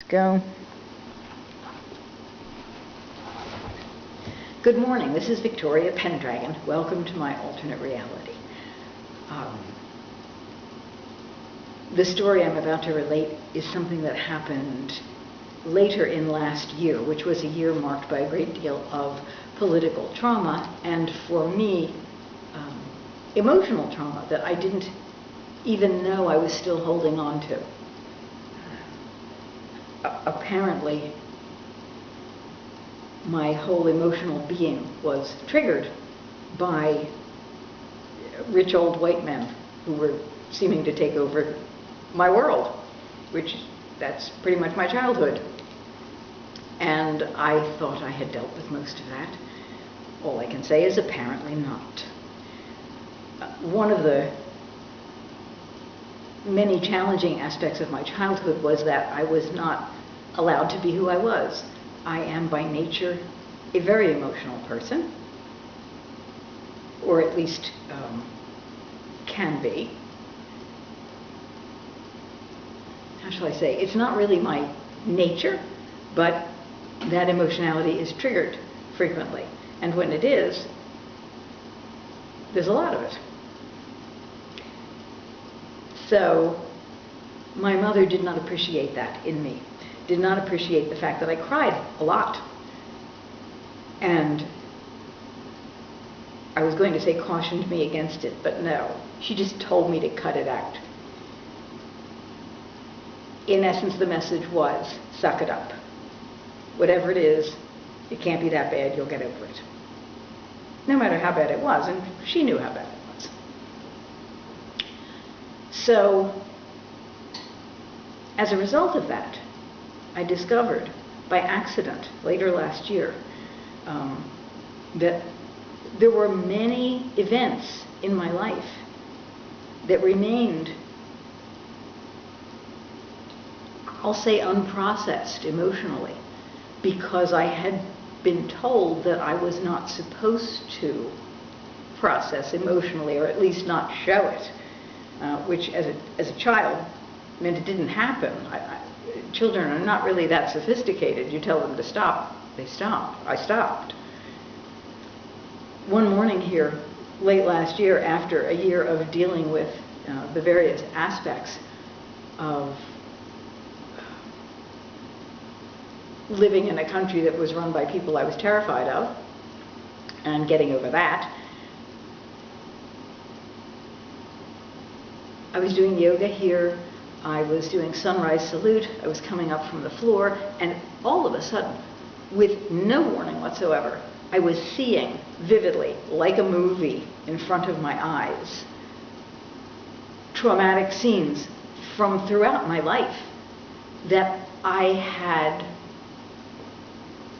Go. Good morning, this is Victoria Pendragon. Welcome to my alternate reality. The story I'm about to relate is something that happened later in last year, which was a year marked by a great deal of political trauma, and for me, emotional trauma that I didn't even know I was still holding on to. Apparently, my whole emotional being was triggered by rich old white men who were seeming to take over my world, which that's pretty much my childhood. And I thought I had dealt with most of that. All I can say is apparently not. One of the many challenging aspects of my childhood was that I was not allowed to be who I was. I am by nature a very emotional person, or at least can be. How shall I say? It's not really my nature, but that emotionality is triggered frequently. And when it is, there's a lot of it. So my mother did not appreciate that in me, did not appreciate the fact that I cried a lot. And I was going to say cautioned me against it, but no, she just told me to cut it out. In essence, the message was, suck it up. Whatever it is, it can't be that bad, you'll get over it. No matter how bad it was, and she knew how bad it was. So, as a result of that, I discovered by accident later last year that there were many events in my life that remained, I'll say, unprocessed emotionally, because I had been told that I was not supposed to process emotionally, or at least not show it. Which as a child meant it didn't happen. Children are not really that sophisticated. You tell them to stop, they stop. I stopped. One morning here, late last year, after a year of dealing with the various aspects of living in a country that was run by people I was terrified of, and getting over that, I was doing yoga here, I was doing sunrise salute, I was coming up from the floor, and all of a sudden, with no warning whatsoever, I was seeing vividly, like a movie in front of my eyes, traumatic scenes from throughout my life that I had,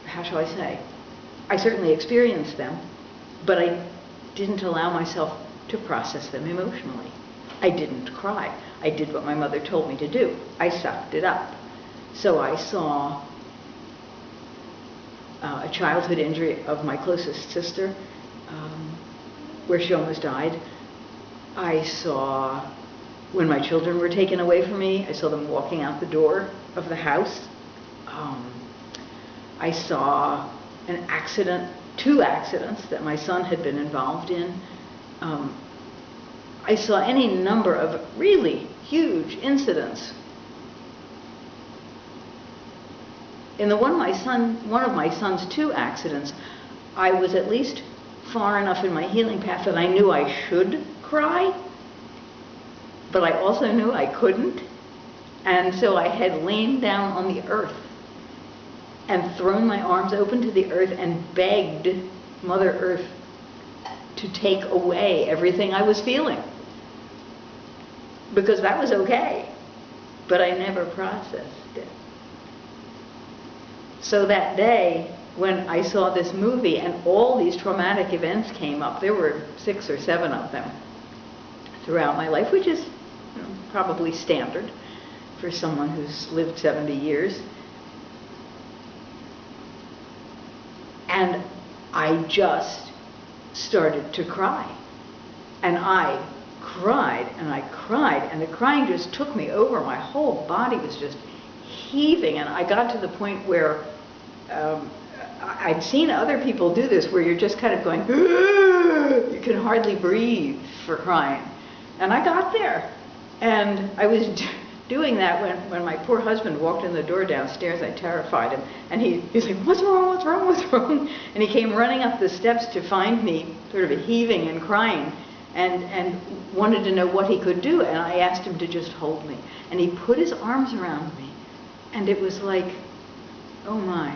how shall I say, I certainly experienced them, but I didn't allow myself to process them emotionally. I didn't cry. I did what my mother told me to do. I sucked it up. So I saw a childhood injury of my closest sister, where she almost died. I saw when my children were taken away from me, I saw them walking out the door of the house. I saw an accident, 2 accidents that my son had been involved in. I saw any number of really huge incidents. In one of my son's 2 accidents, I was at least far enough in my healing path that I knew I should cry, but I also knew I couldn't. And so I had lain down on the earth and thrown my arms open to the earth and begged Mother Earth to take away everything I was feeling. Because that was okay, but I never processed it. So that day, when I saw this movie and all these traumatic events came up, there were 6 or 7 of them throughout my life, which is probably standard for someone who's lived 70 years. And I just started to cry. And I cried, and I cried, and the crying just took me over. My whole body was just heaving, and I got to the point where I'd seen other people do this, where you're just kind of going, you can hardly breathe for crying. And I got there, and I was doing that when my poor husband walked in the door downstairs. I terrified him, and he's like, what's wrong, what's wrong, what's wrong? And he came running up the steps to find me, sort of heaving and crying, and wanted to know what he could do. And I asked him to just hold me. And he put his arms around me, and it was like, oh my.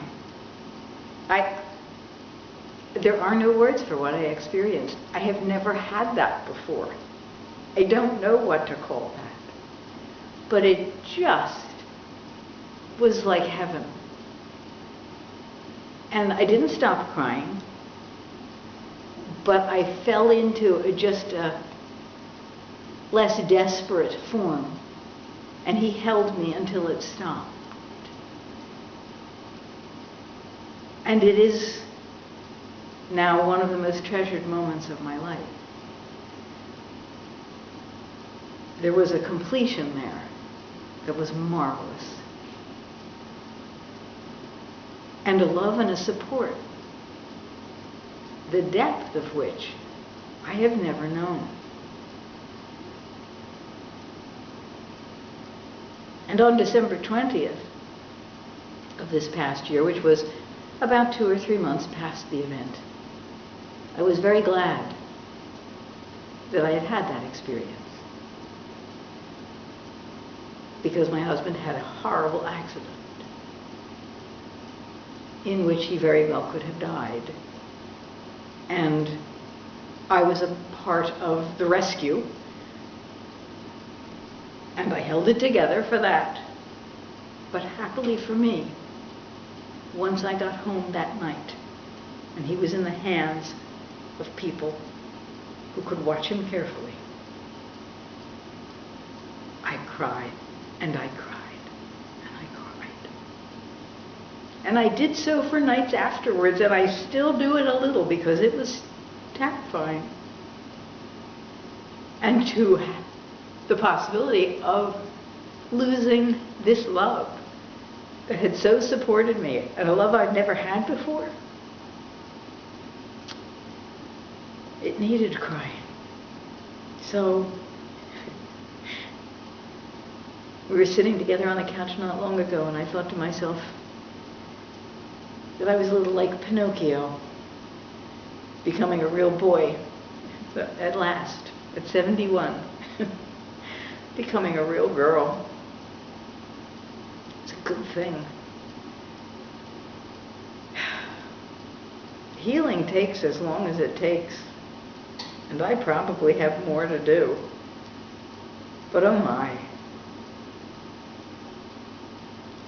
There are no words for what I experienced. I have never had that before. I don't know what to call that. But it just was like heaven. And I didn't stop crying, but I fell into just a less desperate form. And he held me until it stopped. And it is now one of the most treasured moments of my life. There was a completion there that was marvelous. And a love and a support, the depth of which I have never known. And on December 20th of this past year, which was about 2 or 3 months past the event, I was very glad that I had had that experience. Because my husband had a horrible accident in which he very well could have died. And I was a part of the rescue, and I held it together for that. But happily for me, once I got home that night, and he was in the hands of people who could watch him carefully, I cried, and I cried, and I cried. And I did so for nights afterwards, and I still do it a little because it was terrifying. And to the possibility of losing this love that had so supported me, and a love I'd never had before, it needed crying. So we were sitting together on the couch not long ago, and I thought to myself that I was a little like Pinocchio, becoming a real boy at last, at 71, becoming a real girl. It's a good thing. Healing takes as long as it takes, and I probably have more to do. But oh my,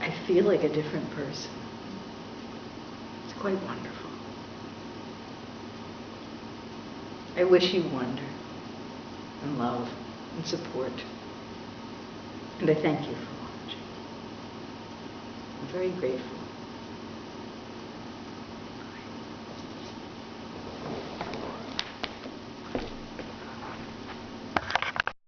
I feel like a different person. It's quite wonderful. I wish you wonder and love and support. And I thank you for watching. I'm very grateful.